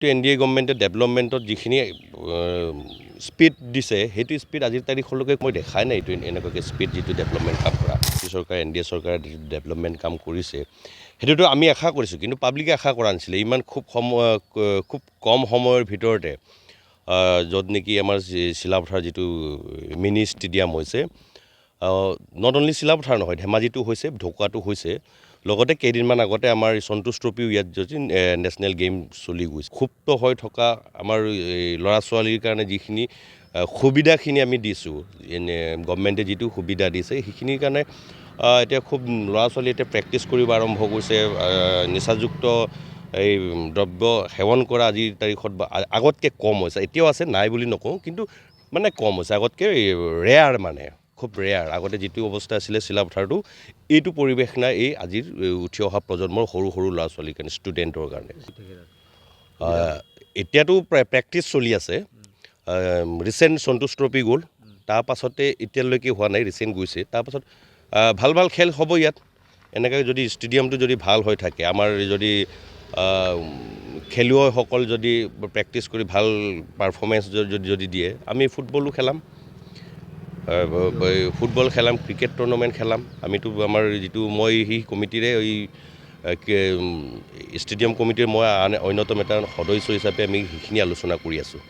NDA গভৰ্ণমেণ্টে ডেভেলপমেণ্টত যিখিনি speed দিছে সেইটো স্পীড আজিৰ তাৰিখলৈকে মই দেখাই নাই এইটো এনেকুৱাকৈ স্পীড যিটো ডেভেলপমেণ্ট কাম কৰা চৰকাৰে NDA চৰকাৰে যিটো ডেভেলপমেণ্ট কাম কৰিছে সেইটোতো আমি আশা কৰিছোঁ কিন্তু পাব্লিকে আশা কৰা নাছিলে ইমান খুব কম সময়ৰ ভিতৰতে য'ত নেকি আমাৰ চিলাপথাৰ যিটো মিনি ষ্টেডিয়াম হৈছে নট অনলি চিলাপথাৰ নহয় ধেমাজিতো হৈছে ঢকুৱাতো হৈছে লগতে কেইদিনমান আগতে আমাৰ সন্তোষ ট্ৰফিও ইয়াত যদি নেশ্যনেল গেম চলি গৈছে ক্ষুব্ধ হৈ থকা আমাৰ ল'ৰা ছোৱালীৰ কাৰণে যিখিনি সুবিধাখিনি আমি দিছোঁ গভৰ্ণমেণ্টে যিটো সুবিধা দিছে সেইখিনিৰ কাৰণে এতিয়া খুব ল'ৰা ছোৱালী এতিয়া প্ৰেক্টিছ কৰিব আৰম্ভ কৰিছে নিচাযুক্ত এই দ্ৰব্য সেৱন কৰা আজিৰ তাৰিখত আগতকৈ কম হৈছে এতিয়াও আছে নাই বুলি নকওঁ কিন্তু মানে কম হৈছে আগতকৈ ৰেয়াৰ মানে খুব ৰেয়াৰ আগতে যিটো অৱস্থা আছিলে চিলাপথাৰটো এইটো পৰিৱেশ নাই এই আজিৰ উঠি অহা প্ৰজন্মৰ সৰু সৰু ল'ৰা ছোৱালীৰ কাৰণে ষ্টুডেণ্টৰ কাৰণে এতিয়াতো প্ৰেক্টিছ চলি আছে ৰিচেণ্ট সন্তোষ ট্ৰফি গ'ল তাৰপাছতে এতিয়ালৈকে হোৱা নাই ৰিচেণ্ট গৈছে তাৰপাছত ভাল ভাল খেল হ'ব ইয়াত এনেকৈ যদি ষ্টেডিয়ামটো যদি ভাল হৈ থাকে আমাৰ যদি খেলুৱৈসকল যদি প্ৰেক্টিছ কৰি ভাল পাৰফৰ্মেঞ্চ যদি দিয়ে আমি ফুটবলো খেলাম ক্ৰিকেট টুৰ্ণামেণ্ট খেলাম আমিতো আমাৰ যিটো মই সেই কমিটিৰে এই ষ্টেডিয়াম কমিটিৰ মই অন্যতম এটা সদস্য হিচাপে আমি সেইখিনি আলোচনা কৰি আছোঁ